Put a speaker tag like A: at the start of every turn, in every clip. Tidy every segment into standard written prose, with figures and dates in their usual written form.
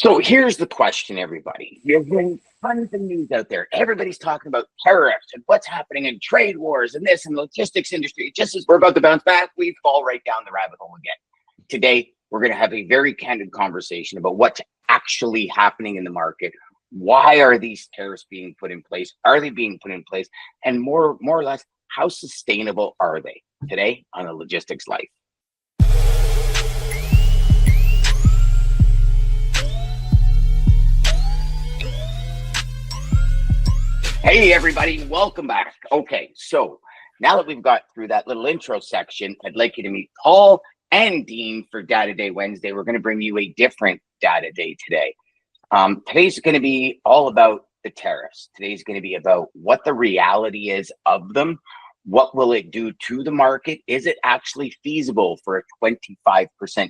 A: So here's the question, everybody. There's been tons of news out there. Everybody's talking about tariffs and what's happening in trade wars and this and the logistics industry. Just as we're about to bounce back, we fall right down the rabbit hole again. Today, we're going to have a very candid conversation about what's actually happening in the market. Why are these tariffs being put in place? Are they being put in place? And more or less, how sustainable are they? Today on the Logistics Life. Hey everybody, welcome back. Okay, so now that we've got through that little intro section, I'd like you to meet Paul and Dean for Data Day Wednesday. We're going to bring you a different Data Day today. Today's going to be all about the tariffs. Today's going to be about what the reality is of them. What will it do to the market? Is it actually feasible for a 25%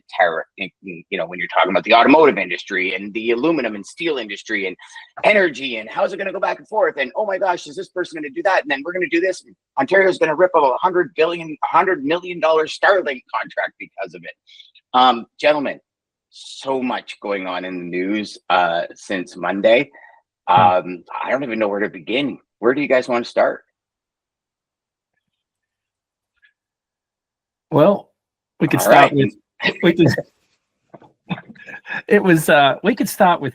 A: tariff? You know, when you're talking about the automotive industry and the aluminum and steel industry and energy, and how's it going to go back and forth? And oh my gosh, is this person going to do that? And then we're going to do this. And Ontario's going to rip up $100 million Starlink contract because of it. Gentlemen, so much going on in the news since Monday. I don't even know where to begin. Where do you guys want to start?
B: Well, we could start with we could start with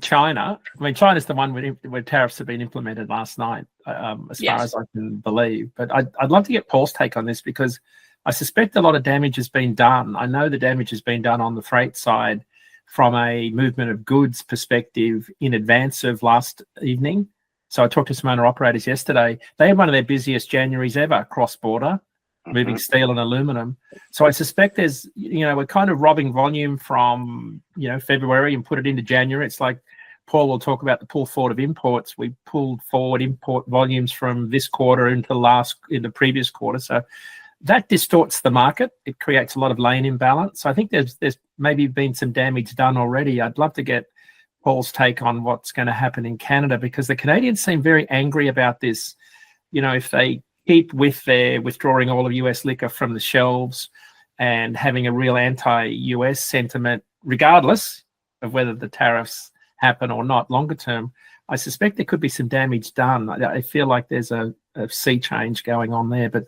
B: China. China's the one where tariffs have been implemented last night, as far as I can believe. But I'd love to get Paul's take on this because I suspect a lot of damage has been done. I know the damage has been done on the freight side from a movement of goods perspective in advance of last evening. So I talked to some owner operators yesterday. They had one of their busiest Januaries ever cross-border, moving steel and aluminum. So I suspect there's, we're kind of robbing volume from, February and put it into January. It's like Paul will talk about the pull forward of imports. We pulled forward import volumes from this quarter into the previous quarter. So that distorts the market. It creates a lot of lane imbalance. So I think there's maybe been some damage done already. I'd love to get Paul's take on what's going to happen in Canada because the Canadians seem very angry about this. If they keep with their withdrawing all of US liquor from the shelves and having a real anti-US sentiment, regardless of whether the tariffs happen or not longer term, I suspect there could be some damage done. I feel like there's a sea change going on there, but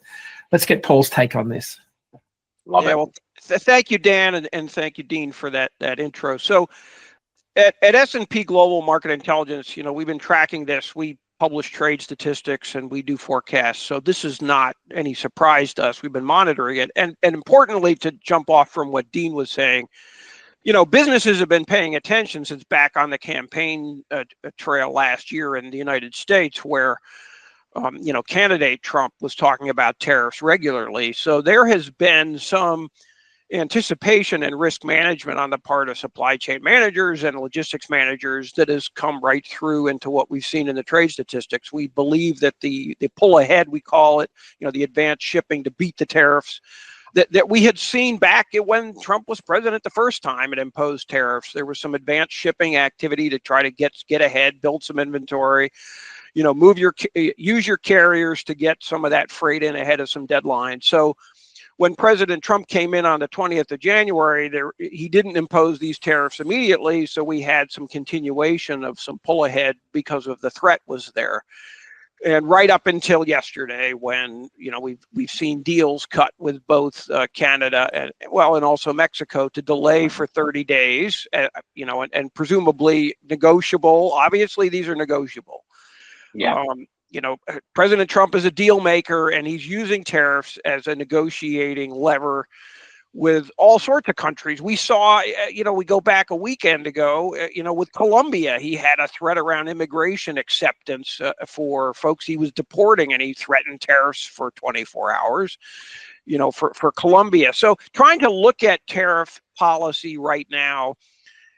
B: let's get Paul's take on this.
C: Well, thank you, Dan, and thank you, Dean, for that intro. So at S&P Global Market Intelligence, we've been tracking this. We publish trade statistics and we do forecasts. So this is not any surprise to us. We've been monitoring it. And importantly, to jump off from what Dean was saying, businesses have been paying attention since back on the campaign trail last year in the United States where, candidate Trump was talking about tariffs regularly. So there has been some anticipation and risk management on the part of supply chain managers and logistics managers that has come right through into what we've seen in the trade statistics. We believe that the pull ahead, we call it, the advanced shipping to beat the tariffs that we had seen back when Trump was president the first time and imposed tariffs. There was some advanced shipping activity to try to get ahead, build some inventory, use your carriers to get some of that freight in ahead of some deadlines. So when President Trump came in on the 20th of January, he didn't impose these tariffs immediately, so we had some continuation of some pull ahead because of the threat was there. And right up until yesterday, when we've seen deals cut with both Canada and also Mexico to delay for 30 days, and presumably negotiable. Obviously, these are negotiable.
A: Yeah.
C: President Trump is a deal maker and he's using tariffs as a negotiating lever with all sorts of countries. We saw, we go back a weekend ago, with Colombia, he had a threat around immigration acceptance for folks he was deporting and he threatened tariffs for 24 hours, for Colombia. So trying to look at tariff policy right now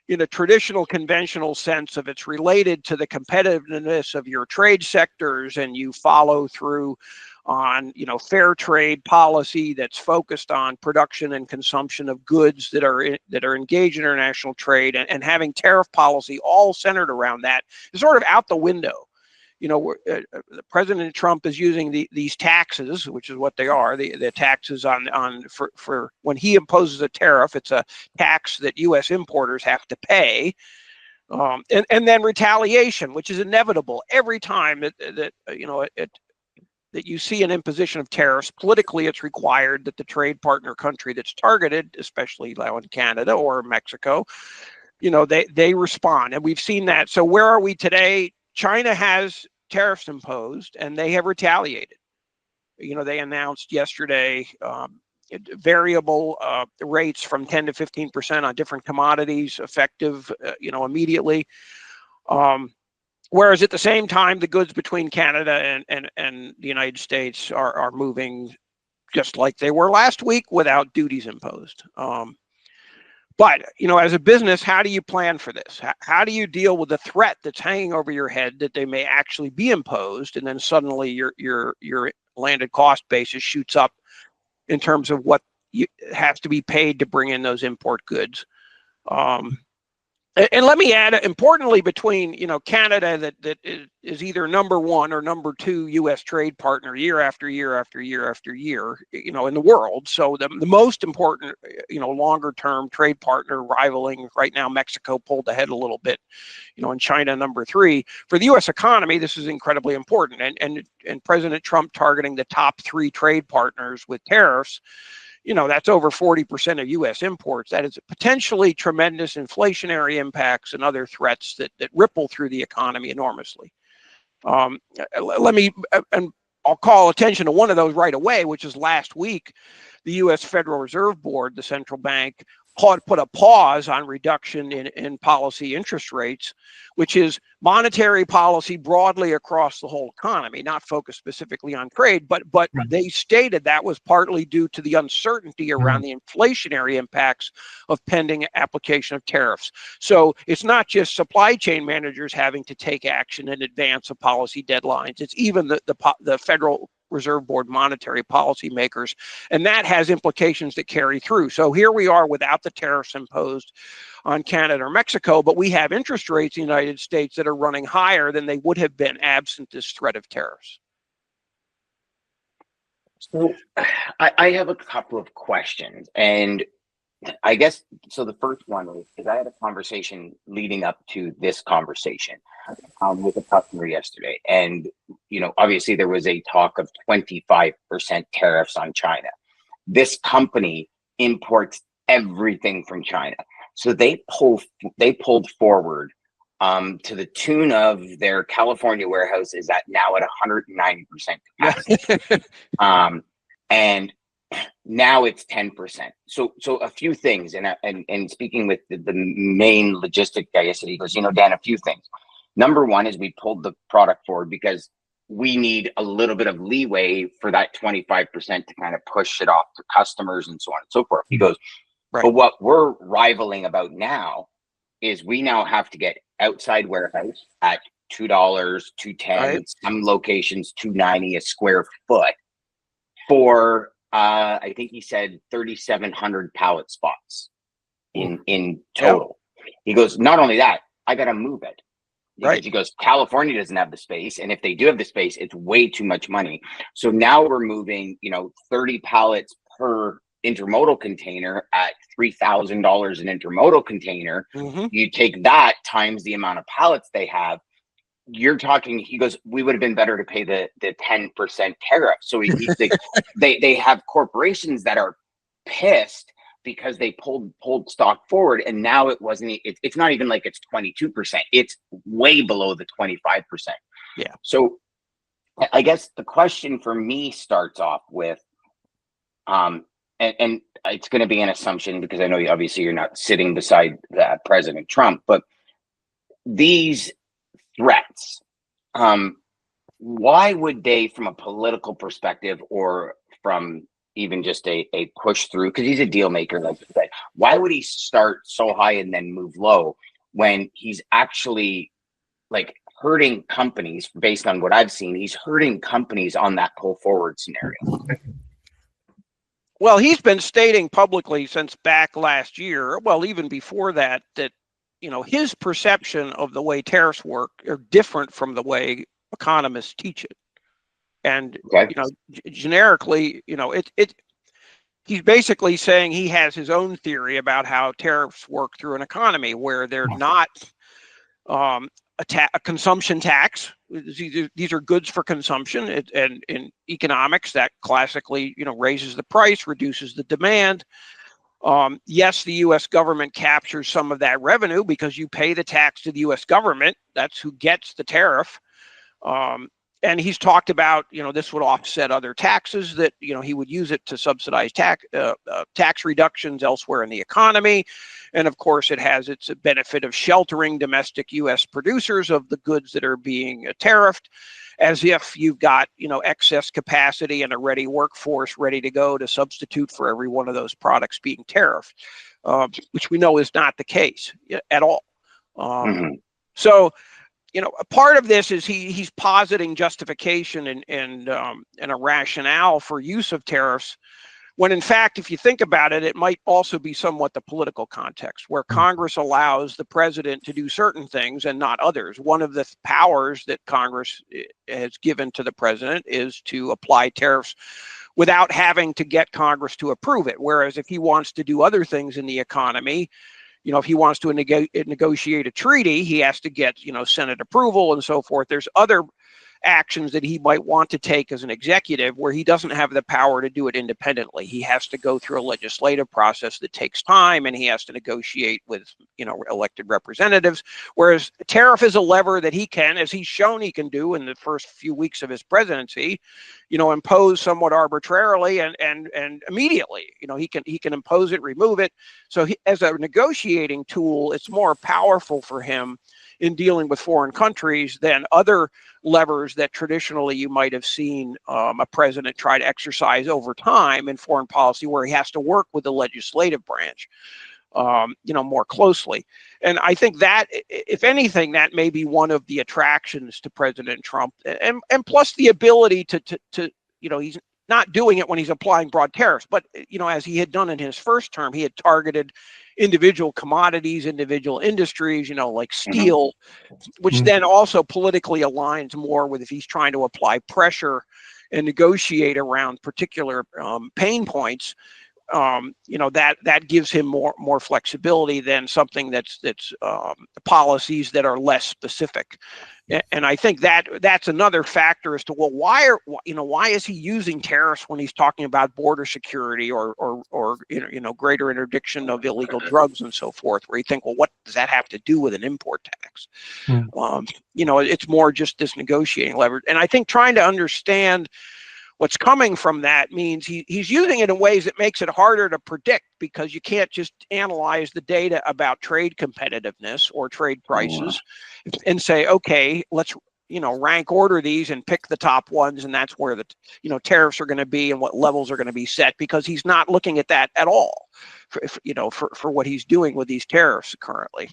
C: in a traditional conventional sense of it's related to the competitiveness of your trade sectors and you follow through on fair trade policy that's focused on production and consumption of goods that are engaged in international trade and having tariff policy all centered around that is sort of out the window. President Trump is using these taxes, which is what they are, the taxes for when he imposes a tariff, it's a tax that U.S. importers have to pay. And then retaliation, which is inevitable every time that you see an imposition of tariffs. Politically, it's required that the trade partner country that's targeted, especially now in Canada or Mexico, they respond. And we've seen that. So where are we today? China has tariffs imposed and they have retaliated. They announced yesterday variable rates from 10 to 15% on different commodities, effective, immediately. Whereas at the same time, the goods between Canada and the United States are moving just like they were last week without duties imposed. But as a business, how do you plan for this? How do you deal with the threat that's hanging over your head that they may actually be imposed, and then suddenly your landed cost basis shoots up in terms of what has to be paid to bring in those import goods? And let me add, importantly, between Canada that is either number one or number two U.S. trade partner year after year after year after year, in the world. So the most important, longer term trade partner, rivaling right now Mexico, pulled ahead a little bit, and China number three. For the U.S. economy, this is incredibly important. And President Trump targeting the top three trade partners with tariffs, that's over 40% of U.S. imports. That is potentially tremendous inflationary impacts and other threats that ripple through the economy enormously. And I'll call attention to one of those right away, which is last week, the U.S. Federal Reserve Board, the central bank, put a pause on reduction in policy interest rates, which is monetary policy broadly across the whole economy, not focused specifically on trade, but right. They stated that was partly due to the uncertainty around the inflationary impacts of pending application of tariffs. So it's not just supply chain managers having to take action in advance of policy deadlines. It's even the Federal Reserve Board monetary policy makers, and that has implications that carry through. So here we are without the tariffs imposed on Canada or Mexico, but we have interest rates in the United States that are running higher than they would have been absent this threat of tariffs.
A: So I have a couple of questions, and I guess so. The first one is I had a conversation leading up to this conversation with a customer yesterday, and obviously there was a talk of 25% tariffs on China. This company imports everything from China, so they pulled forward to the tune of their California warehouse is now at 190% capacity, and now it's 10%. So a few things, and speaking with the main logistic guy yesterday, he goes, Dan, a few things. Number one is we pulled the product forward because we need a little bit of leeway for that 25% to kind of push it off to customers and so on and so forth. He goes, right. But what we're rivaling about now is we now have to get outside warehouse at $2, $2.10, right. Some locations $2.90 a square foot for I think he said 3,700 pallet spots in total. Yep. He goes, not only that, I got to move it. Right. He goes, California doesn't have the space. And if they do have the space, it's way too much money. So now we're moving, 30 pallets per intermodal container at $3,000 an intermodal container. Mm-hmm. You take that times the amount of pallets they have. You're talking, he goes, we would have been better to pay the 10% tariff. So they have corporations that are pissed because they pulled stock forward, and now it's not even like it's 22%. It's way below the 25%. Yeah. So I guess the question for me starts off with, and it's going to be an assumption because I know obviously you're not sitting beside President Trump, but these threats, why would they, from a political perspective or from even just a push through, because he's a deal maker, like you said, why would he start so high and then move low when he's actually like hurting companies? Based on what I've seen, he's hurting companies on that pull forward scenario.
C: Well, he's been stating publicly since back last year, well, even before that his perception of the way tariffs work are different from the way economists teach it. And
A: Okay.
C: generically, he's basically saying he has his own theory about how tariffs work through an economy where they're not a consumption tax. These are goods for consumption, and in economics, that classically, raises the price, reduces the demand. Yes, the U.S. government captures some of that revenue because you pay the tax to the U.S. government. That's who gets the tariff. And he's talked about, this would offset other taxes that, he would use it to subsidize tax reductions elsewhere in the economy. And of course, it has its benefit of sheltering domestic U.S. producers of the goods that are being tariffed, as if you've got, excess capacity and a ready workforce ready to go to substitute for every one of those products being tariffed, which we know is not the case at all. So, a part of this is he's positing justification and a rationale for use of tariffs, when in fact, if you think about it, it might also be somewhat the political context where Congress allows the president to do certain things and not others. One of the powers that Congress has given to the president is to apply tariffs without having to get Congress to approve it. Whereas if he wants to do other things in the economy, if he wants to negotiate a treaty, he has to get, Senate approval and so forth. There's other actions that he might want to take as an executive where he doesn't have the power to do it independently. He has to go through a legislative process that takes time, and he has to negotiate with, elected representatives. Whereas a tariff is a lever that he can, as he's shown he can do in the first few weeks of his presidency, impose somewhat arbitrarily and immediately. He can impose it, remove it. So as a negotiating tool, it's more powerful for him in dealing with foreign countries than other levers that traditionally you might have seen a president try to exercise over time in foreign policy, where he has to work with the legislative branch, more closely. And I think that, if anything, that may be one of the attractions to President Trump, and plus the ability to he's not doing it when he's applying broad tariffs, but as he had done in his first term, he had targeted individual commodities, individual industries, like steel, which then also politically aligns more with if he's trying to apply pressure and negotiate around particular pain points. That gives him more flexibility than something that's policies that are less specific. And I think that's another factor as to, well, why is he using tariffs when he's talking about border security or greater interdiction of illegal drugs and so forth, where you think, well, what does that have to do with an import tax? It's more just this negotiating leverage. And I think trying to understand what's coming from that means he's using it in ways that makes it harder to predict, because you can't just analyze the data about trade competitiveness or trade prices and say, okay, let's rank order these and pick the top ones, and that's where the tariffs are going to be and what levels are going to be set, because he's not looking at that at all for what he's doing with these tariffs currently.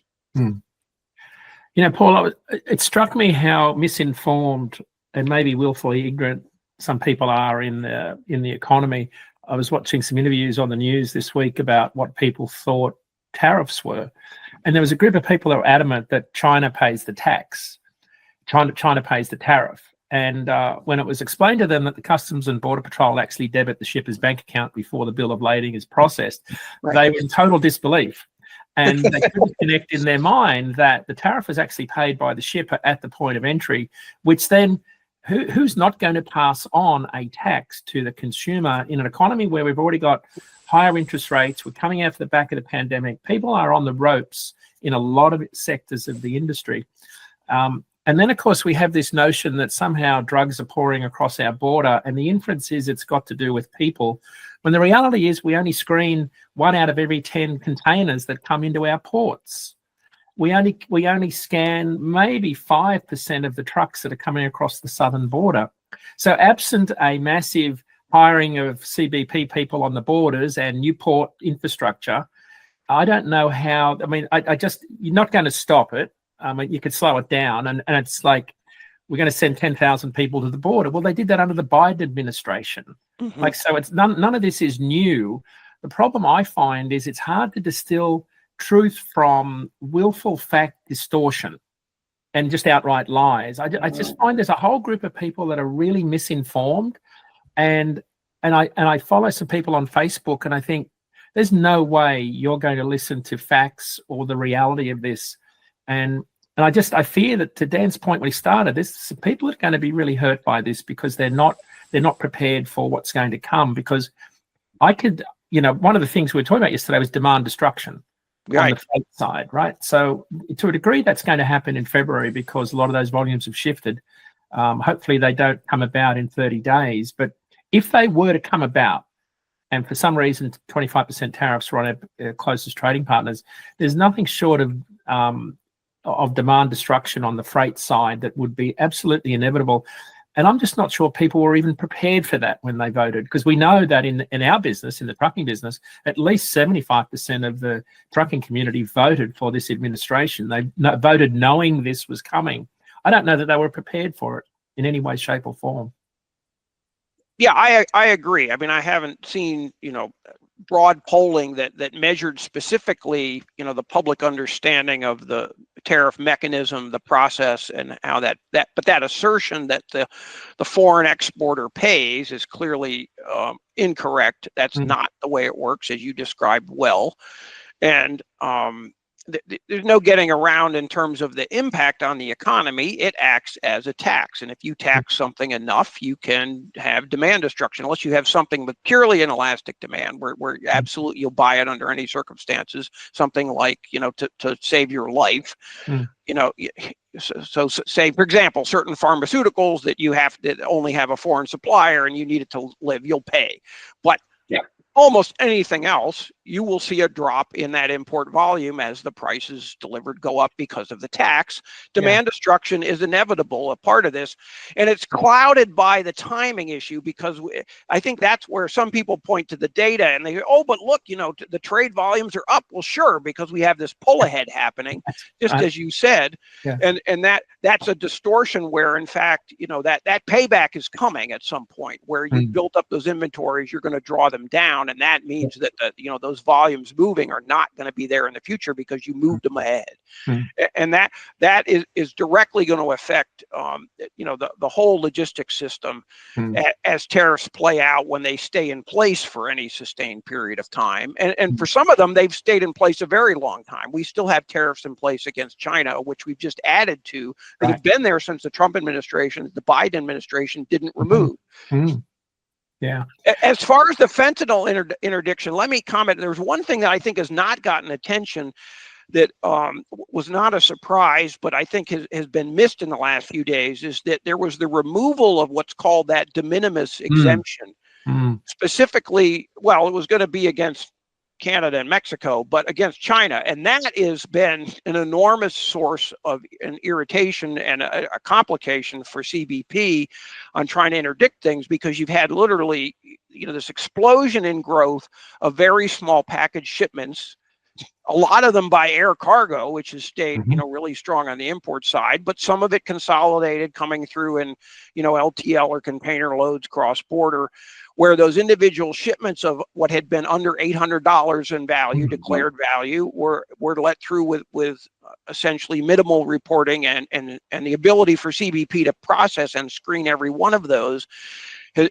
B: Paul, it struck me how misinformed and maybe willfully ignorant some people are in the economy. I was watching some interviews on the news this week about what people thought tariffs were, and there was a group of people that were adamant that China pays the tax, China pays the tariff. And when it was explained to them that the Customs and Border Patrol actually debit the shipper's bank account before the bill of lading is processed, they were in total disbelief. And they couldn't connect in their mind that the tariff is actually paid by the shipper at the point of entry, which then who's not going to pass on a tax to the consumer in an economy where we've already got higher interest rates? We're coming out of the back of the pandemic. People are on the ropes in a lot of sectors of the industry. And then, of course, we have this notion that somehow drugs are pouring across our border, and the inference is it's got to do with people, when the reality is we only screen 1 out of every 10 containers that come into our ports. We only scan maybe 5% of the trucks that are coming across the southern border. So absent a massive hiring of CBP people on the borders and new port infrastructure, I don't know how. I mean, you're not going to stop it. You could slow it down, and it's like we're going to send 10,000 people to the border. Well, they did that under the Biden administration. So it's none of this is new. The problem I find is it's hard to distill truth from willful fact distortion. and just outright lies. I just find there's a whole group of people that are really misinformed, and I follow some people on Facebook, and I think there's no way you're going to listen to facts or the reality of this, and I fear that, to Dan's point when he started, this people are going to be really hurt by this because they're not prepared for what's going to come. Because one of the things we were talking about yesterday was demand destruction. Right. On the freight side, right? So to a degree, that's going to happen in February because a lot of those volumes have shifted. Hopefully they don't come about in 30 days. But if they were to come about, and for some reason 25% tariffs are on our closest trading partners, there's nothing short of demand destruction on the freight side that would be absolutely inevitable. And I'm just not sure people were even prepared for that when they voted, because we know that in our business, in the trucking business, at least 75% of the trucking community voted for this administration. They voted knowing this was coming. I don't know that they were prepared for it in any way, shape, or form.
C: Yeah, I agree. I mean, I haven't seen, broad polling that measured specifically, the public understanding of the tariff mechanism, the process, and how but that assertion that the foreign exporter pays is clearly incorrect. That's not the way it works, as you described well. And there's no getting around in terms of the impact on the economy. It acts as a tax. And if you tax something enough, you can have demand destruction, unless you have something with purely inelastic demand where absolutely you'll buy it under any circumstances, something like, to save your life. So say, for example, certain pharmaceuticals that you have to only have a foreign supplier and you need it to live, you'll pay. But almost anything else, you will see a drop in that import volume as the prices delivered go up because of the tax. Demand destruction is inevitable, a part of this, and it's clouded by the timing issue, because I think that's where some people point to the data and they go, oh, but look, the trade volumes are up. Well, sure, because we have this pull ahead happening, just as you said, and that's a distortion where, in fact, that payback is coming at some point where you built up those inventories, you're going to draw them down, and that means that those volumes moving are not going to be there in the future because you moved them ahead. And that is directly going to affect the whole logistics system as tariffs play out, when they stay in place for any sustained period of time. And for some of them, they've stayed in place a very long time. We still have tariffs in place against China, which we've just added to, that have been there since the Trump administration. The Biden administration didn't remove.
B: Yeah.
C: As far as the fentanyl interdiction, let me comment. There's one thing that I think has not gotten attention that was not a surprise, but I think has been missed in the last few days, is that there was the removal of what's called that de minimis exemption. Specifically, well, it was going to be against Canada and Mexico, but against China. And that has been an enormous source of an irritation and a complication for CBP on trying to interdict things, because you've had literally, this explosion in growth of very small package shipments, a lot of them by air cargo, which has stayed, really strong on the import side, but some of it consolidated coming through in, LTL or container loads cross border, where those individual shipments of what had been under $800 in value, declared value, were let through with essentially minimal reporting, and the ability for CBP to process and screen every one of those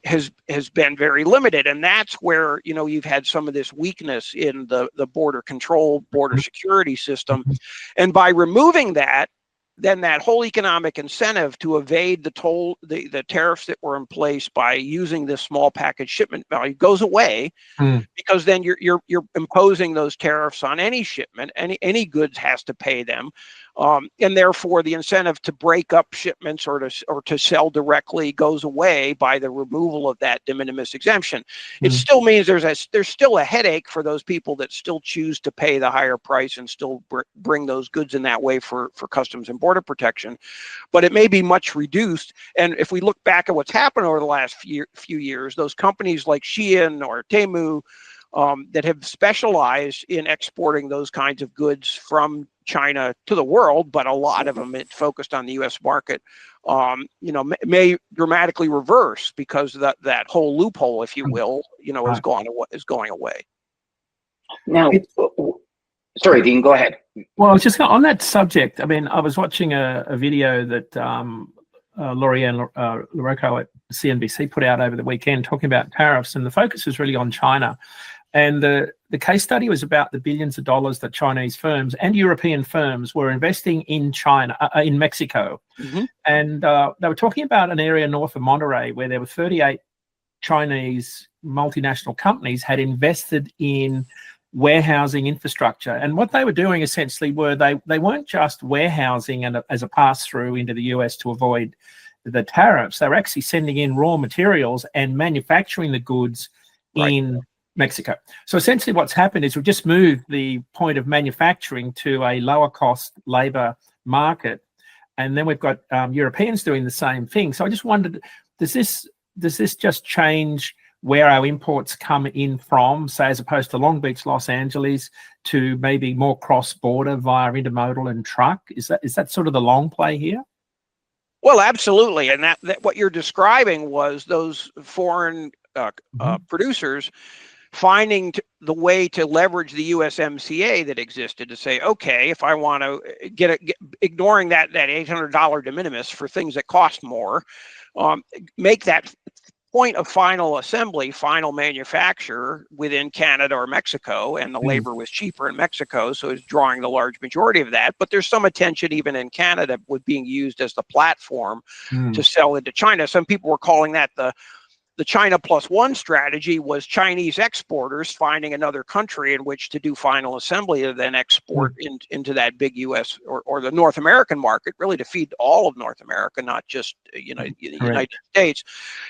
C: has been very limited. And that's where, you've had some of this weakness in the border control, border security system. And by removing that, then that whole economic incentive to evade the tariffs that were in place by using this small package shipment value goes away, because then you're imposing those tariffs on any shipment. Any goods has to pay them, and therefore the incentive to break up shipments or to sell directly goes away by the removal of that de minimis exemption. It still means there's still a headache for those people that still choose to pay the higher price and still bring those goods in that way for customs and border protection, but it may be much reduced. And if we look back at what's happened over the last few years, those companies like Shein or Temu that have specialized in exporting those kinds of goods from China to the world, but a lot of them focused on the U.S. market, may dramatically reverse, because that whole loophole, if you will, is going away.
A: Now, Sorry, Dean, go ahead.
B: Well, I was just on that subject. I mean, I was watching a video that Lorianne LaRocco at CNBC put out over the weekend talking about tariffs, and the focus was really on China. And the case study was about the billions of dollars that Chinese firms and European firms were investing in China, in Mexico.
C: Mm-hmm.
B: And they were talking about an area north of Monterrey where there were 38 Chinese multinational companies had invested in warehousing infrastructure. And what they were doing essentially were they weren't just warehousing and as a pass-through into the US to avoid the tariffs. They were actually sending in raw materials and manufacturing the goods in Mexico. So essentially what's happened is we've just moved the point of manufacturing to a lower cost labor market. And then we've got Europeans doing the same thing. So I just wondered, does this just change where our imports come in from, say, as opposed to Long Beach, Los Angeles, to maybe more cross-border via intermodal and truck? Is that sort of the long play here?
C: Well, absolutely. And that what you're describing was those foreign producers finding the way to leverage the USMCA that existed to say, okay, if I want to ignoring that $800 de minimis for things that cost more, make that point of final assembly, final manufacture within Canada or Mexico, and the labor was cheaper in Mexico, so it's drawing the large majority of that. But there's some attention even in Canada with being used as the platform to sell into China. Some people were calling that the China plus one strategy, was Chinese exporters finding another country in which to do final assembly and then export into that big U.S. or the North American market, really to feed all of North America, not just the United States.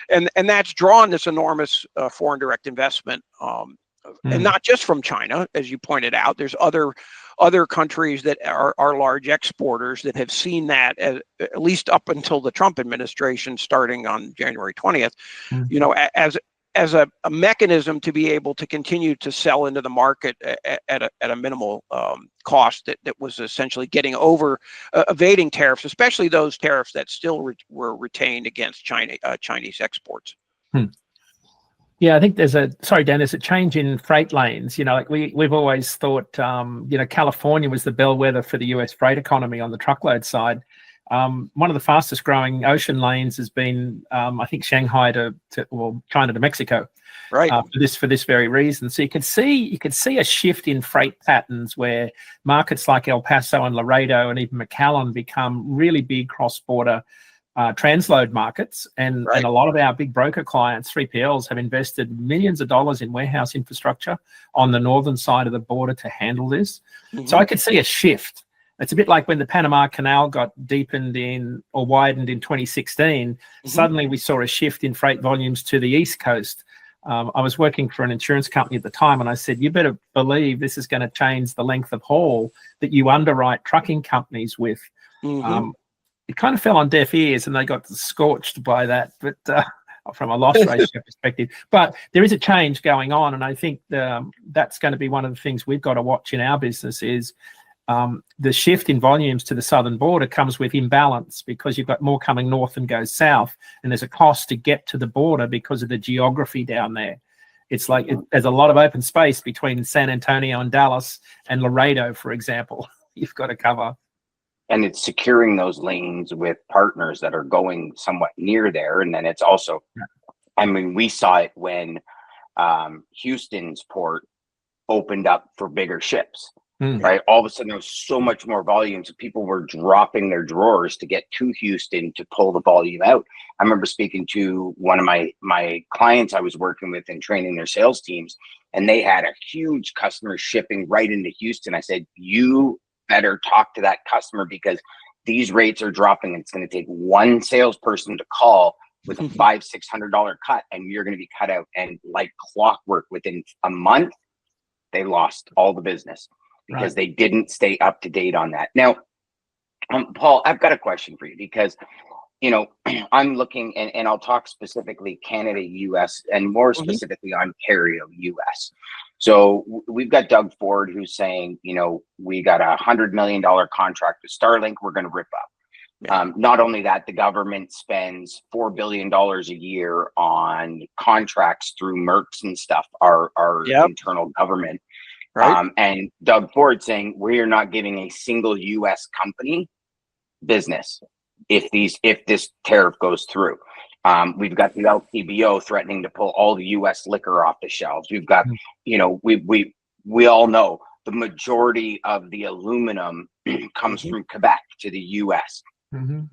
C: And that's drawn this enormous foreign direct investment, and not just from China, as you pointed out. There's other countries that are large exporters that have seen that, at least up until the Trump administration starting on January 20th, as a mechanism to be able to continue to sell into the market at a minimal cost that was essentially getting over evading tariffs, especially those tariffs that still were retained against Chinese exports.
B: Yeah, I think there's a change in freight lanes. Like we've always thought, California was the bellwether for the US freight economy on the truckload side. One of the fastest growing ocean lanes has been, I think, Shanghai to China to Mexico.
C: Right.
B: For this very reason. So you could see a shift in freight patterns where markets like El Paso and Laredo and even McAllen become really big cross-border transload markets, and a lot of our big broker clients, 3PLs, have invested millions of dollars in warehouse infrastructure on the northern side of the border to handle this. So I could see a shift. It's a bit like when the Panama Canal got widened in 2016. Suddenly we saw a shift in freight volumes to the East Coast. I was working for an insurance company at the time, and I said, you better believe this is going to change the length of haul that you underwrite trucking companies with. It kind of fell on deaf ears, and they got scorched by that, but from a loss ratio perspective. But there is a change going on, and I think that's going to be one of the things we've got to watch in our business is the shift in volumes to the southern border comes with imbalance, because you've got more coming north than goes south, and there's a cost to get to the border because of the geography down there. It's like there's a lot of open space between San Antonio and Dallas and Laredo, for example, you've got to cover.
A: And it's securing those lanes with partners that are going somewhat near there. And then it's also, I mean, we saw it when Houston's port opened up for bigger ships, right? All of a sudden, there was so much more volume. So people were dropping their drawers to get to Houston to pull the volume out. I remember speaking to one of my clients I was working with and training their sales teams, and they had a huge customer shipping right into Houston. I said, you better talk to that customer, because these rates are dropping, and it's going to take one salesperson to call with a $500-600 cut, and you're going to be cut out. And like clockwork, within a month, they lost all the business because they didn't stay up to date on that. Now, Paul, I've got a question for you, because I'm looking, and I'll talk specifically Canada, US, and more specifically Ontario, US. So we've got Doug Ford, who's saying, we got $100 million contract with Starlink, we're going to rip up. Not only that, the government spends $4 billion a year on contracts through Mercs and stuff, our internal government.
C: Right.
A: And Doug Ford saying we are not giving a single U.S. company business if this tariff goes through. We've got the LTBO threatening to pull all the U.S. liquor off the shelves. We've got, we all know the majority of the aluminum comes from Quebec to the U.S.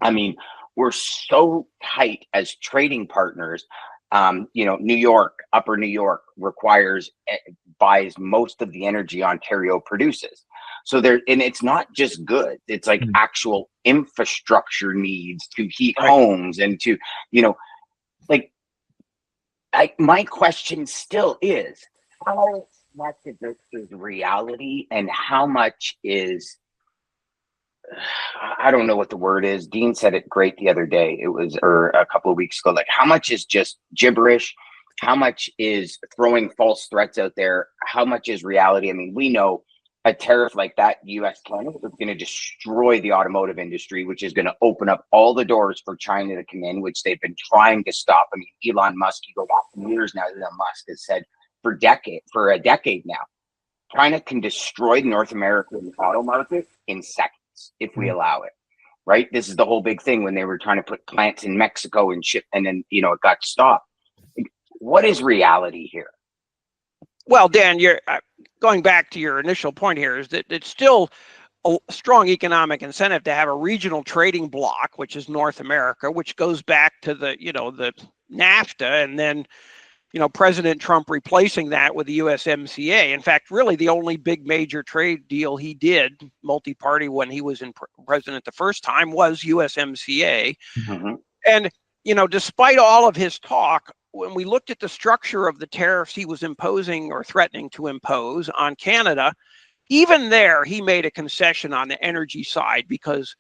A: I mean, we're so tight as trading partners. New York, Upper New York buys most of the energy Ontario produces. So and it's not just good. It's like actual infrastructure needs to heat homes and to, my question still is, how much of this is reality and how much is, I don't know what the word is. Dean said it great the other day. Or a couple of weeks ago, like how much is just gibberish? How much is throwing false threats out there? How much is reality? I mean, we know a tariff like that, US Canada, is going to destroy the automotive industry, which is going to open up all the doors for China to come in, which they've been trying to stop. I mean, Elon Musk, you go back years now, Elon Musk has said for a decade now, China can destroy the North American auto market in seconds if we allow it, right? This is the whole big thing when they were trying to put plants in Mexico and ship, and then, it got stopped. What is reality here?
C: Well, Dan, you're going back to your initial point here is that it's still a strong economic incentive to have a regional trading bloc, which is North America, which goes back to the NAFTA, and then, President Trump replacing that with the USMCA. In fact, really the only big major trade deal he did, multi-party, when he was in president the first time, was USMCA. And, despite all of his talk, when we looked at the structure of the tariffs he was imposing or threatening to impose on Canada, even there, he made a concession on the energy side because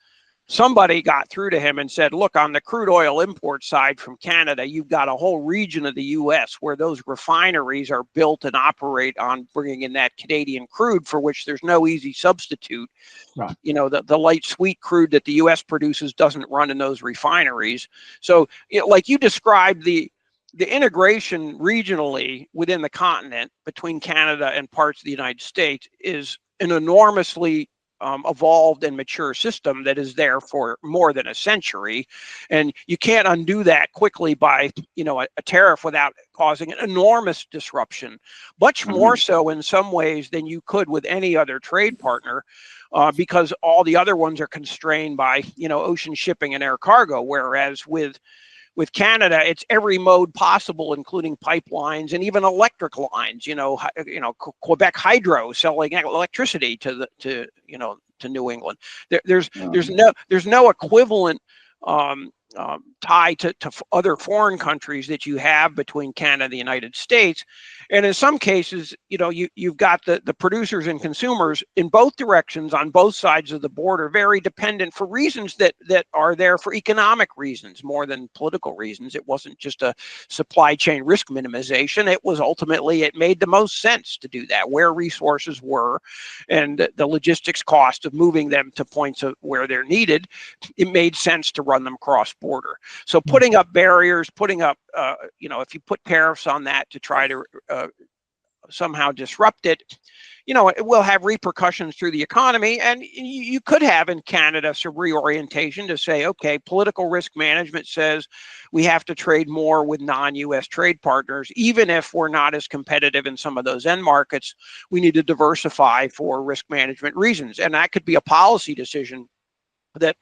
C: somebody got through to him and said, look, on the crude oil import side from Canada, you've got a whole region of the U.S. where those refineries are built and operate on bringing in that Canadian crude for which there's no easy substitute. Right. The light sweet crude that the U.S. produces doesn't run in those refineries. So like you described, the integration regionally within the continent between Canada and parts of the United States is an enormously evolved and mature system that is there for more than a century, and you can't undo that quickly by a tariff without causing an enormous disruption, much more so in some ways than you could with any other trade partner, because all the other ones are constrained by ocean shipping and air cargo, whereas with Canada, it's every mode possible, including pipelines and even electric lines. Quebec Hydro selling electricity to New England. There's no equivalent tie to other foreign countries that you have between Canada and the United States. And in some cases, you've got the producers and consumers in both directions on both sides of the border, very dependent for reasons that are there for economic reasons more than political reasons. It wasn't just a supply chain risk minimization. It was ultimately, it made the most sense to do that where resources were and the logistics cost of moving them to points of where they're needed. It made sense to run them cross border. So putting up barriers, putting up, if you put tariffs on that to try to somehow disrupt it, it will have repercussions through the economy. And you could have in Canada some reorientation to say, okay, political risk management says we have to trade more with non-US trade partners, even if we're not as competitive in some of those end markets. We need to diversify for risk management reasons. And that could be a policy decision that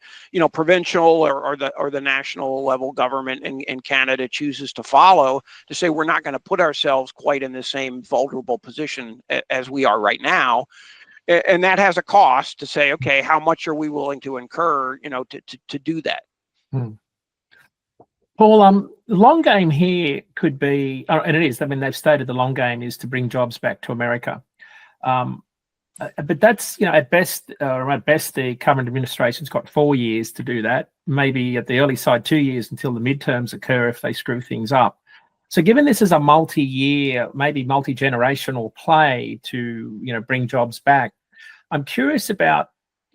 C: provincial or the national level government in Canada chooses to follow, to say we're not going to put ourselves quite in the same vulnerable position as we are right now, and that has a cost to say, okay, how much are we willing to incur to do that?
B: Paul, the long game here could be, and it is, I mean, they've stated the long game is to bring jobs back to America. But that's, at best, the current administration's got 4 years to do that. Maybe at the early side, 2 years until the midterms occur if they screw things up. So given this is a multi-year, maybe multi-generational play to, bring jobs back, I'm curious about,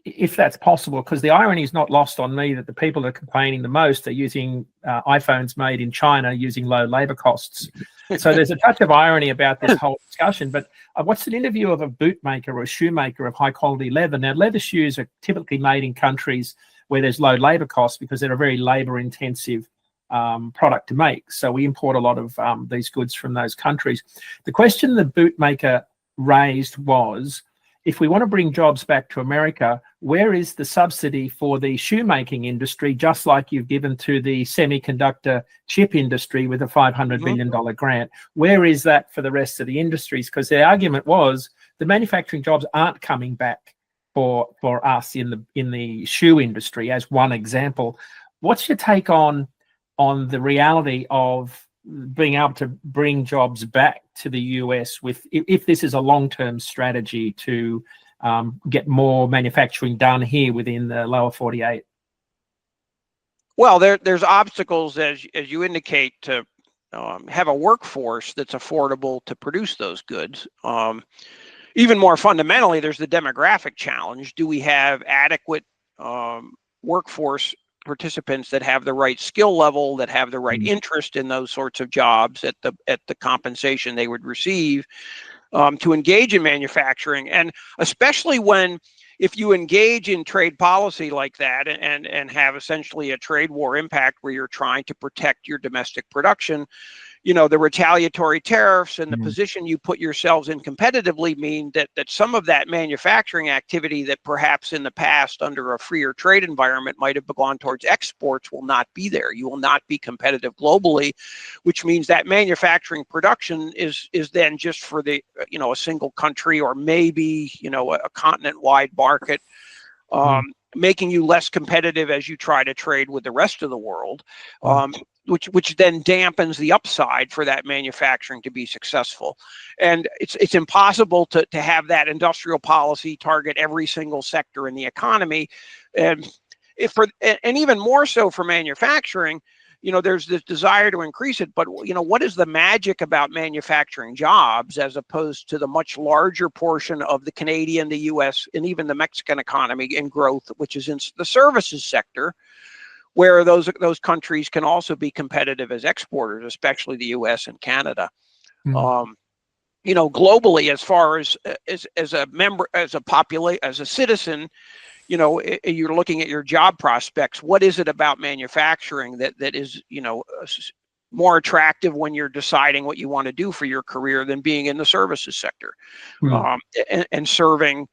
B: if that's possible, because the irony is not lost on me that the people that are complaining the most are using iPhones made in China using low labor costs. So there's a touch of irony about this whole discussion. But I watched an interview of a boot maker or a shoe maker of high quality leather. Now, leather shoes are typically made in countries where there's low labor costs because they're a very labor intensive product to make. So we import a lot of these goods from those countries. The question the boot maker raised was, if we want to bring jobs back to America, where is the subsidy for the shoemaking industry, just like you've given to the semiconductor chip industry with a $500 billion grant? Where is that for the rest of the industries? Because the argument was the manufacturing jobs aren't coming back for us in the shoe industry, as one example. What's your take on the reality of being able to bring jobs back to the US if this is a long-term strategy to get more manufacturing done here within the lower 48?
C: Well, there's obstacles, as you indicate, to have a workforce that's affordable to produce those goods. Even more fundamentally, there's the demographic challenge. Do we have adequate workforce participants that have the right skill level, that have the right interest in those sorts of jobs at the compensation they would receive to engage in manufacturing? And especially if you engage in trade policy like that and have essentially a trade war impact where you're trying to protect your domestic production, the retaliatory tariffs and the position you put yourselves in competitively mean that some of that manufacturing activity that perhaps in the past under a freer trade environment might have gone towards exports will not be there. You will not be competitive globally, which means that manufacturing production is then just for the a single country or maybe a continent-wide market, making you less competitive as you try to trade with the rest of the world. Which then dampens the upside for that manufacturing to be successful. And it's impossible to have that industrial policy target every single sector in the economy. And even more so for manufacturing, there's this desire to increase it, but what is the magic about manufacturing jobs as opposed to the much larger portion of the Canadian, the US, and even the Mexican economy in growth, which is in the services sector, where those countries can also be competitive as exporters, especially the U.S. and Canada. Globally, as far as a member, as a citizen, you're looking at your job prospects. What is it about manufacturing that is more attractive when you're deciding what you want to do for your career than being in the services sector and serving?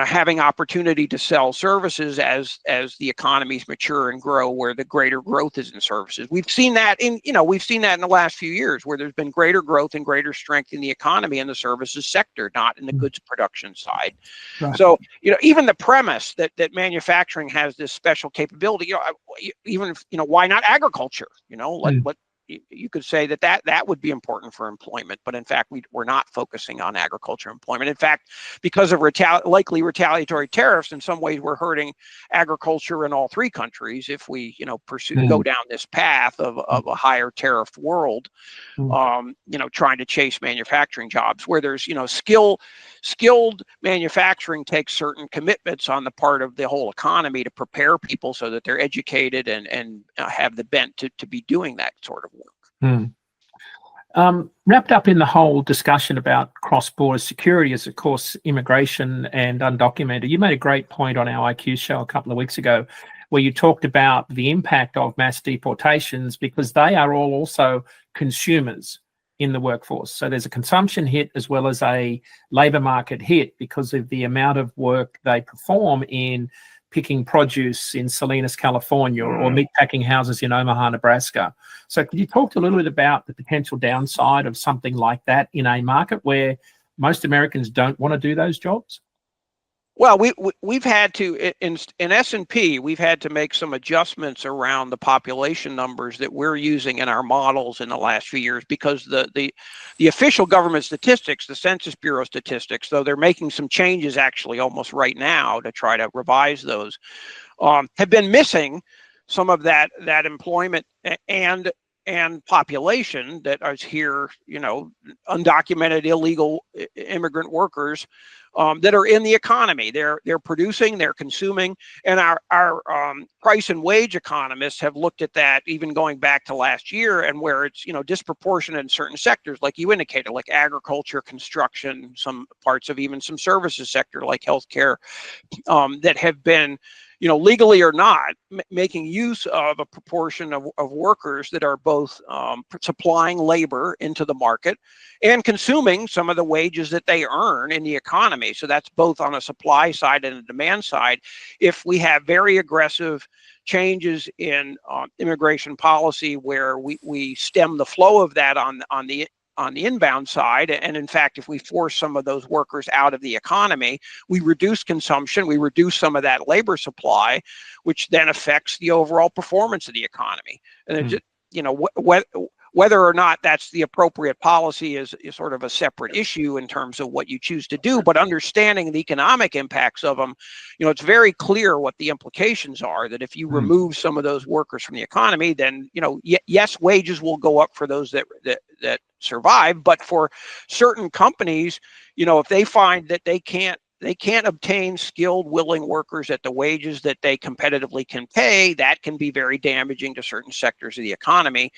C: Having opportunity to sell services as the economies mature and grow, where the greater growth is in services. We've seen that in the last few years, where there's been greater growth and greater strength in the economy in the services sector, not in the goods production side. Right. So, even the premise that manufacturing has this special capability, why not agriculture? You could say that would be important for employment, but in fact, we're not focusing on agriculture employment. In fact, because of likely retaliatory tariffs, in some ways, we're hurting agriculture in all three countries if we, go down this path of a higher tariff world, trying to chase manufacturing jobs where there's, skilled manufacturing takes certain commitments on the part of the whole economy to prepare people so that they're educated and have the bent to be doing that sort of work.
B: Wrapped up in the whole discussion about cross-border security is, of course, immigration and undocumented. You made a great point on our IQ show a couple of weeks ago where you talked about the impact of mass deportations because they are all also consumers in the workforce. So there's a consumption hit as well as a labor market hit because of the amount of work they perform in picking produce in Salinas, California, or meatpacking houses in Omaha, Nebraska. So could you talk a little bit about the potential downside of something like that in a market where most Americans don't want to do those jobs?
C: Well, we've had to, in S&P, we've had to make some adjustments around the population numbers that we're using in our models in the last few years because the official government statistics, the Census Bureau statistics, though they're making some changes actually almost right now to try to revise those, have been missing some of that employment and and population that is here, undocumented illegal immigrant workers that are in the economy. They're producing, they're consuming, and our price and wage economists have looked at that even going back to last year, and where it's disproportionate in certain sectors, like you indicated, like agriculture, construction, some parts of even some services sector like healthcare, that have been, legally or not, making use of a proportion of workers that are both supplying labor into the market and consuming some of the wages that they earn in the economy. So that's both on a supply side and a demand side. If we have very aggressive changes in immigration policy where we stem the flow of that on the inbound side, and in fact, if we force some of those workers out of the economy, we reduce consumption, we reduce some of that labor supply, which then affects the overall performance of the economy. And whether or not that's the appropriate policy is sort of a separate issue in terms of what you choose to do. But understanding the economic impacts of them, it's very clear what the implications are. That if you remove some of those workers from the economy, then yes, wages will go up for those that survive. But for certain companies, if they find that they can't obtain skilled, willing workers at the wages that they competitively can pay, that can be very damaging to certain sectors of the economy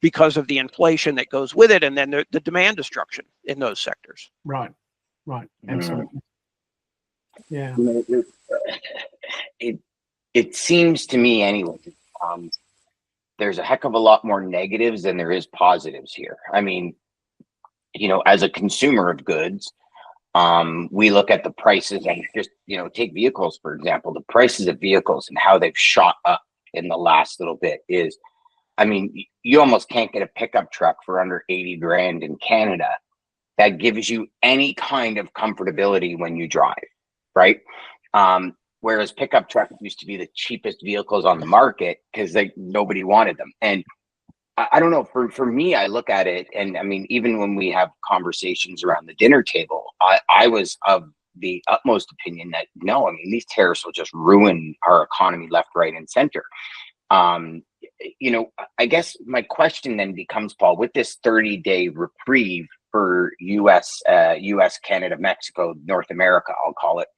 C: because of the inflation that goes with it, and then the demand destruction in those sectors.
B: Right. Absolutely. Yeah.
A: It seems to me anyway, there's a heck of a lot more negatives than there is positives here. I mean, as a consumer of goods, we look at the prices and just, take vehicles, for example. The prices of vehicles and how they've shot up in the last little bit is, I mean, you almost can't get a pickup truck for under 80 grand in Canada that gives you any kind of comfortability when you drive, right? Whereas pickup trucks used to be the cheapest vehicles on the market because nobody wanted them. And I don't know, for me, I look at it, and I mean, even when we have conversations around the dinner table, I was of the utmost opinion that no, I mean, these tariffs will just ruin our economy left, right, and center. I guess my question then becomes, Paul, with this 30-day reprieve for US, Canada, Mexico, North America, I'll call it,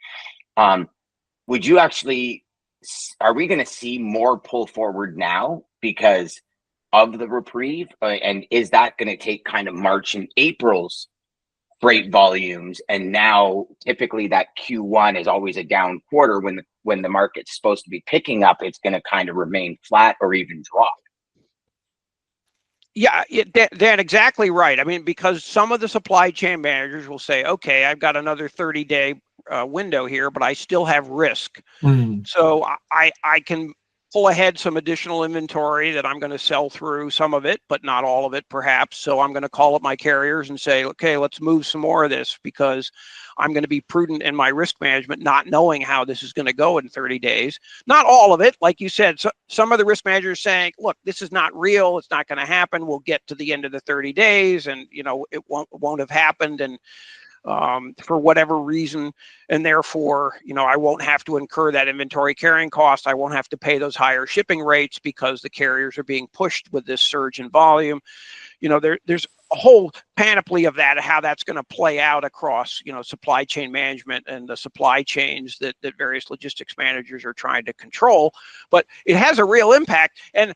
A: are we going to see more pull forward now because of the reprieve? And is that going to take kind of March and April's freight volumes? And now typically that Q1 is always a down quarter when the market's supposed to be picking up, it's going to kind of remain flat or even drop.
C: Yeah, Dan, exactly right. I mean, because some of the supply chain managers will say, okay, I've got another 30-day window here, but I still have risk. So I can pull ahead some additional inventory that I'm going to sell through, some of it, but not all of it, perhaps. So I'm going to call up my carriers and say, okay, let's move some more of this because I'm going to be prudent in my risk management, not knowing how this is going to go in 30 days. Not all of it, like you said. So some of the risk managers saying, look, this is not real. It's not going to happen. We'll get to the end of the 30 days and, it won't have happened. And for whatever reason, and therefore, I won't have to incur that inventory carrying cost. I won't have to pay those higher shipping rates because the carriers are being pushed with this surge in volume. There's a whole panoply of that, how that's going to play out across, supply chain management and the supply chains that various logistics managers are trying to control. But it has a real impact. And,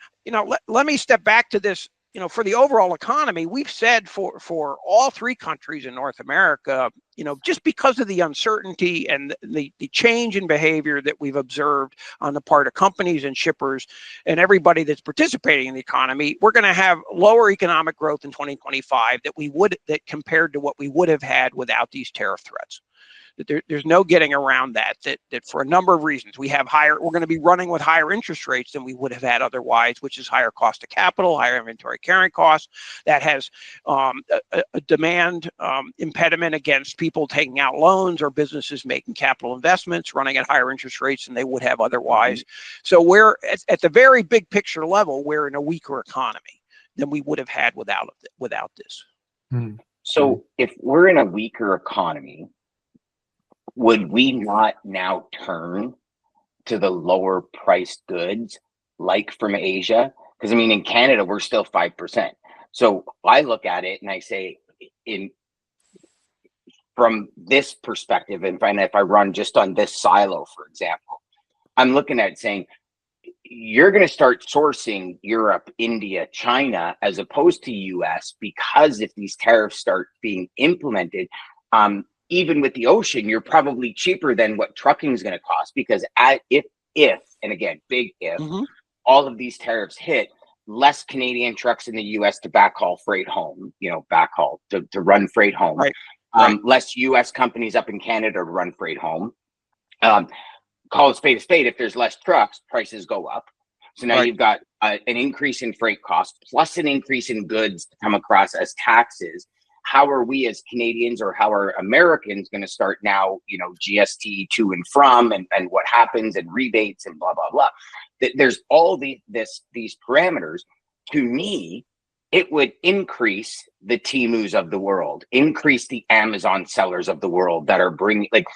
C: let me step back to this. For the overall economy, we've said for all three countries in North America, just because of the uncertainty and the change in behavior that we've observed on the part of companies and shippers and everybody that's participating in the economy, we're going to have lower economic growth in 2025 that compared to what we would have had without these tariff threats. There's no getting around that for a number of reasons. We're going to be running with higher interest rates than we would have had otherwise, which is higher cost of capital, higher inventory carrying costs. That has a demand impediment against people taking out loans or businesses making capital investments, running at higher interest rates than they would have otherwise. So we're at the very big picture level, we're in a weaker economy than we would have had without this.
A: So if we're in a weaker economy, would we not now turn to the lower priced goods like from Asia? Because I mean, in Canada, we're still 5%. So I look at it and I say, from this perspective, and if I run just on this silo, for example, I'm looking at it saying, you're going to start sourcing Europe, India, China, as opposed to US, because if these tariffs start being implemented, even with the ocean, you're probably cheaper than what trucking is going to cost, because if, and again, big if, all of these tariffs hit, less Canadian trucks in the US to backhaul freight home, backhaul to run freight home,
C: Right.
A: Less US companies up in Canada to run freight home. Call it spade a spade. If there's less trucks, prices go up. So now you've got an increase in freight costs plus an increase in goods to come across as taxes. How are we as Canadians, or how are Americans going to start now, GST to and from, and what happens, and rebates and blah, blah, blah. There's all these parameters. To me, it would increase the Temus of the world, increase the Amazon sellers of the world that are bringing, like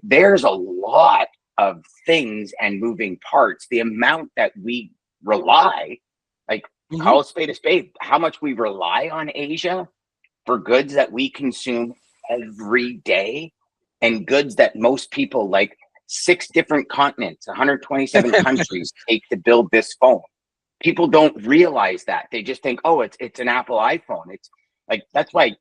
A: there's a lot of things and moving parts. The amount that we rely, call a spade, how much we rely on Asia for goods that we consume every day, and goods that most people, like 6 different continents, 127 countries take to build this phone. People don't realize that. They just think, oh, it's an Apple iPhone. It's like, that's why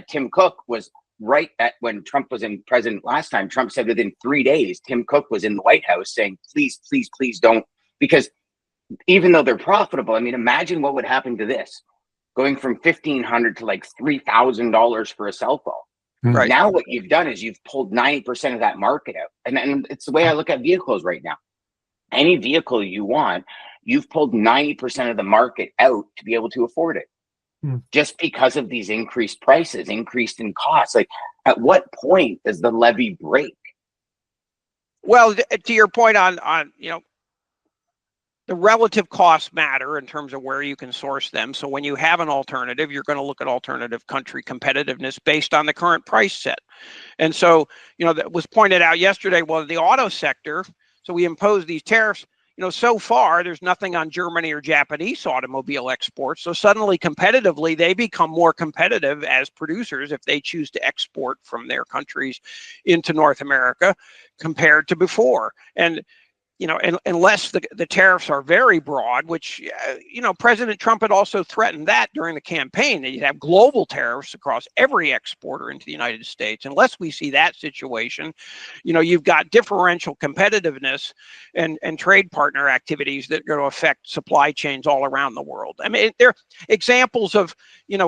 A: Tim Cook was right at when Trump was in president last time. Trump said within 3 days, Tim Cook was in the White House saying, please, please, please don't, because even though they're profitable, I mean, imagine what would happen to this, going from $1,500 to like $3,000 for a cell phone.
B: Right.
A: Now what you've done is you've pulled 90% of that market out. And it's the way I look at vehicles right now. Any vehicle you want, you've pulled 90% of the market out to be able to afford it. Just because of these increased prices, increased in costs. Like, at what point does the levy break?
C: Well, to your point on the relative costs matter in terms of where you can source them. So when you have an alternative, you're going to look at alternative country competitiveness based on the current price set. And so, that was pointed out yesterday, well, the auto sector, so we imposed these tariffs. So far, there's nothing on Germany or Japanese automobile exports. So suddenly, competitively, they become more competitive as producers if they choose to export from their countries into North America compared to before. And unless the tariffs are very broad, which, President Trump had also threatened that during the campaign, that you'd have global tariffs across every exporter into the United States. Unless we see that situation, you've got differential competitiveness and trade partner activities that are going to affect supply chains all around the world. I mean, there are examples of,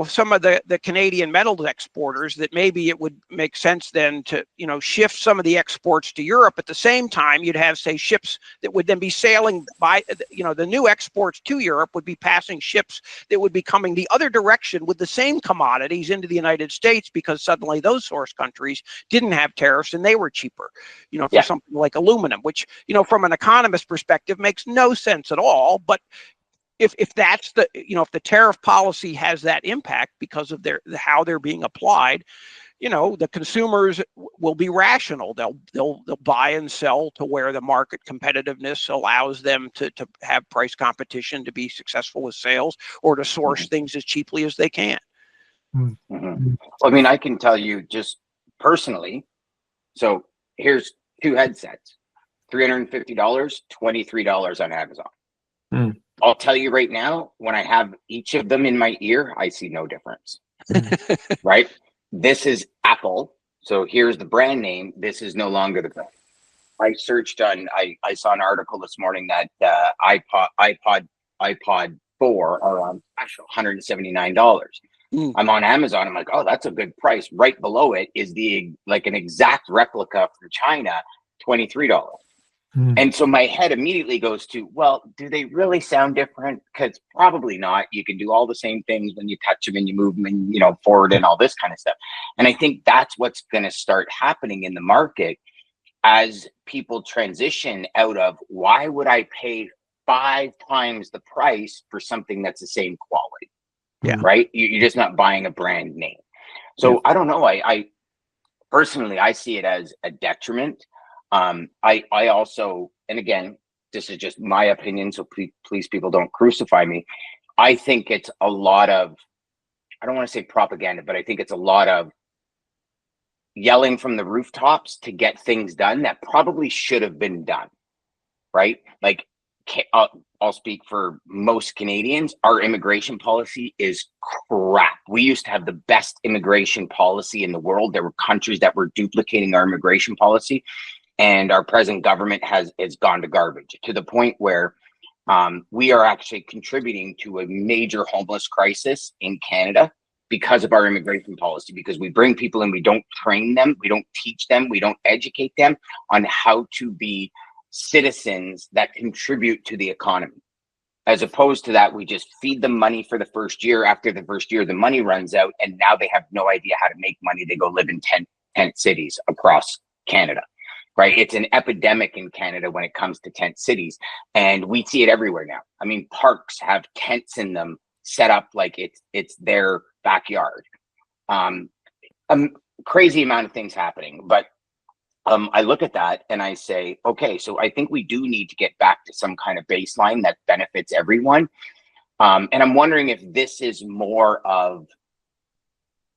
C: some of the Canadian metals exporters that maybe it would make sense then to, shift some of the exports to Europe. At the same time, you'd have, say, ships that would then be sailing by, the new exports to Europe would be passing ships that would be coming the other direction with the same commodities into the United States, because suddenly those source countries didn't have tariffs and they were cheaper, for something like aluminum, which, from an economist perspective makes no sense at all. But if that's the, if the tariff policy has that impact because of how they're being applied, the consumers will be rational. They'll buy and sell to where the market competitiveness allows them to have price competition, to be successful with sales, or to source things as cheaply as they can.
A: Well, I mean, I can tell you just personally. So here's 2 headsets, $350, $23 on Amazon. I'll tell you right now, when I have each of them in my ear, I see no difference. Right? This is Apple. So here's the brand name. This is no longer the brand. I searched on, I saw an article this morning that iPod 4 are actually $179. I'm on Amazon. I'm like, oh, that's a good price. Right below it is an exact replica from China, $23. And so my head immediately goes to, well, do they really sound different? Because probably not. You can do all the same things when you touch them and you move them and, forward and all this kind of stuff. And I think that's what's going to start happening in the market as people transition out of, why would I pay 5 times the price for something that's the same quality?
C: Yeah.
A: Right? You're just not buying a brand name. So I don't know. I personally, I see it as a detriment. I also, and again, this is just my opinion, so please people don't crucify me. I think it's a lot of, I don't want to say propaganda, but I think it's a lot of yelling from the rooftops to get things done that probably should have been done, right? Like, I'll speak for most Canadians. Our immigration policy is crap. We used to have the best immigration policy in the world. There were countries that were duplicating our immigration policy, and our present government has gone to garbage to the point where we are actually contributing to a major homeless crisis in Canada because of our immigration policy, because we bring people in, we don't train them, we don't teach them, we don't educate them on how to be citizens that contribute to the economy. As opposed to that, we just feed them money for the first year. After the first year, the money runs out, and now they have no idea how to make money. They go live in tent cities across Canada, right? It's an epidemic in Canada when it comes to tent cities, and we see it everywhere now. I mean, parks have tents in them set up like it's their backyard. Crazy amount of things happening, but I look at that and I say, okay, so I think we do need to get back to some kind of baseline that benefits everyone. And I'm wondering if this is more of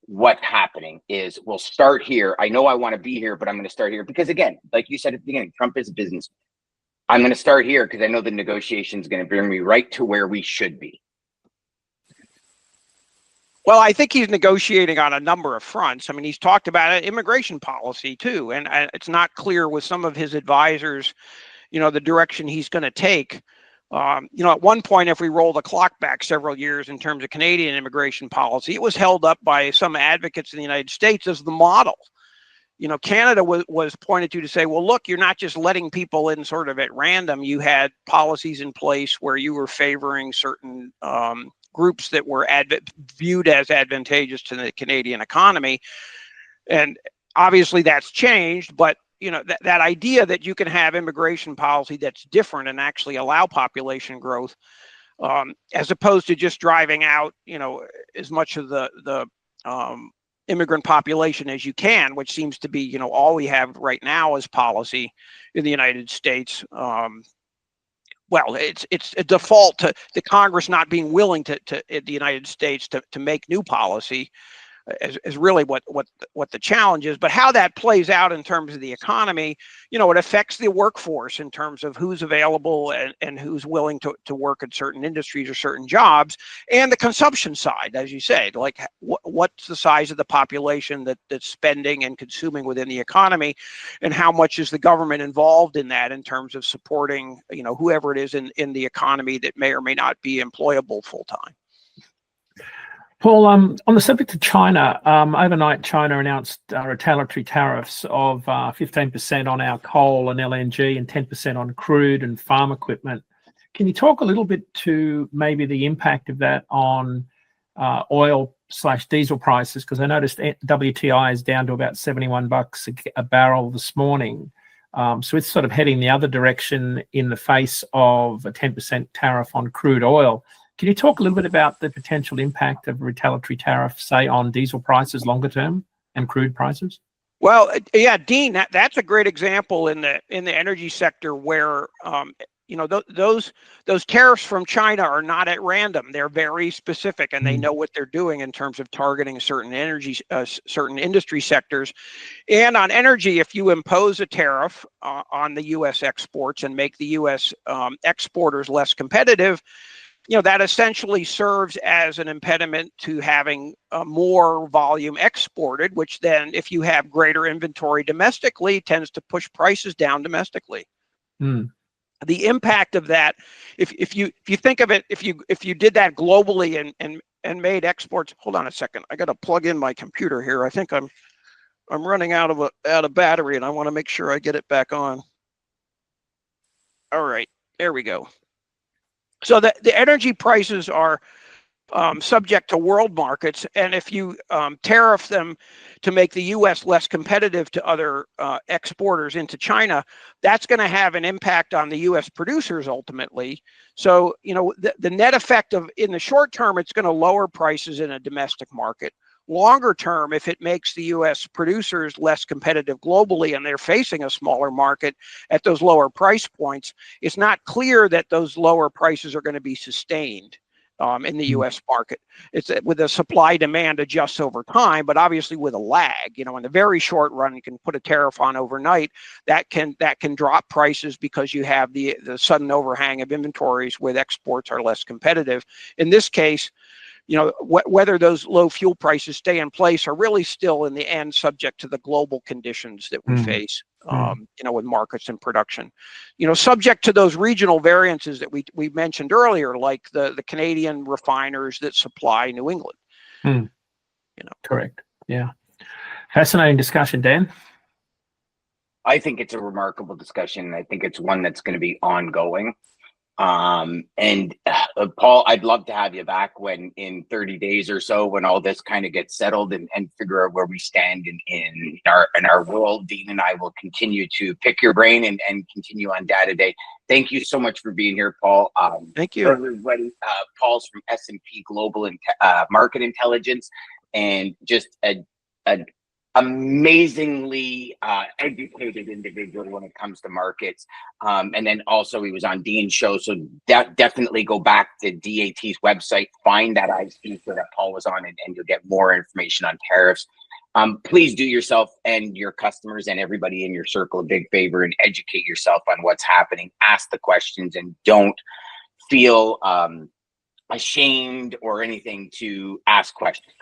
A: what's happening is we'll start here. I know I want to be here, but I'm going to start here because, again, like you said at the beginning, Trump is a businessman. I'm going to start here because I know the negotiation is going to bring me right to where we should be.
C: Well, I think he's negotiating on a number of fronts. I mean, he's talked about immigration policy too, and it's not clear with some of his advisors, the direction he's going to take. At one point, if we roll the clock back several years in terms of Canadian immigration policy, it was held up by some advocates in the United States as the model. Canada was pointed to say, well, look, you're not just letting people in sort of at random. You had policies in place where you were favoring certain groups that were viewed as advantageous to the Canadian economy. And obviously that's changed, but that idea that you can have immigration policy that's different and actually allow population growth, as opposed to just driving out, as much of the immigrant population as you can, which seems to be, all we have right now as policy in the United States. Well, it's a default to the Congress not being willing to in the United States to make new policy is really what the challenge is. But how that plays out in terms of the economy, it affects the workforce in terms of who's available and who's willing to work in certain industries or certain jobs, and the consumption side, as you said, like what's the size of the population that's spending and consuming within the economy, and how much is the government involved in that in terms of supporting, whoever it is in the economy that may or may not be employable full time.
B: Paul, on the subject of China, overnight China announced retaliatory tariffs of 15% on our coal and LNG and 10% on crude and farm equipment. Can you talk a little bit to maybe the impact of that on oil/diesel prices? Because I noticed WTI is down to about $71 a barrel this morning. So it's sort of heading the other direction in the face of a 10% tariff on crude oil. Can you talk a little bit about the potential impact of retaliatory tariffs, say, on diesel prices longer term and crude prices?
C: Well, yeah, Dean, that's a great example in the energy sector where those tariffs from China are not at random. They're very specific, and they know what they're doing in terms of targeting certain industry sectors. And on energy, if you impose a tariff on the U.S. exports and make the U.S. Exporters less competitive, that essentially serves as an impediment to having more volume exported, which then, if you have greater inventory domestically, tends to push prices down domestically. The impact of that, if you think of it, if you did that globally and made exports. Hold on a second, I got to plug in my computer here. I think I'm running out of battery, and I want to make sure I get it back on. All right, there we go. So the energy prices are subject to world markets, and if you tariff them to make the U.S. less competitive to other exporters into China, that's going to have an impact on the U.S. producers ultimately. So, the net effect of, in the short term, it's going to lower prices in a domestic market. Longer term, if it makes the U.S. producers less competitive globally and they're facing a smaller market at those lower price points, it's not clear that those lower prices are going to be sustained in the U.S. market. It's with the supply demand adjusts over time, but obviously with a lag. In the very short run, you can put a tariff on overnight that can drop prices because you have the sudden overhang of inventories with exports are less competitive. In this case, whether those low fuel prices stay in place are really still in the end subject to the global conditions that we face, with markets and production, subject to those regional variances that we mentioned earlier, like the Canadian refiners that supply New England.
B: Correct. Yeah. Fascinating discussion, Dan.
A: I think it's a remarkable discussion. I think it's one that's going to be ongoing. And Paul, I'd love to have you back in 30 days or so, when all this kind of gets settled and figure out where we stand in our world. Dean and I will continue to pick your brain and continue on Data Day. Thank you so much for being here, Paul.
C: Thank you.
A: For everybody, Paul's from S&P Global Market Intelligence, and just a amazingly educated individual when it comes to markets. And then also he was on Dean's show, so definitely go back to DAT's website, find that IC that Paul was on, and you'll get more information on tariffs. Please do yourself and your customers and everybody in your circle a big favor and educate yourself on what's happening. Ask the questions and don't feel ashamed or anything to ask questions.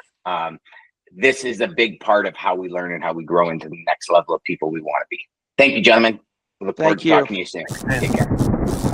A: This is a big part of how we learn and how we grow into the next level of people we want to be. Thank you, gentlemen. We look forward to talking to you soon. Take care.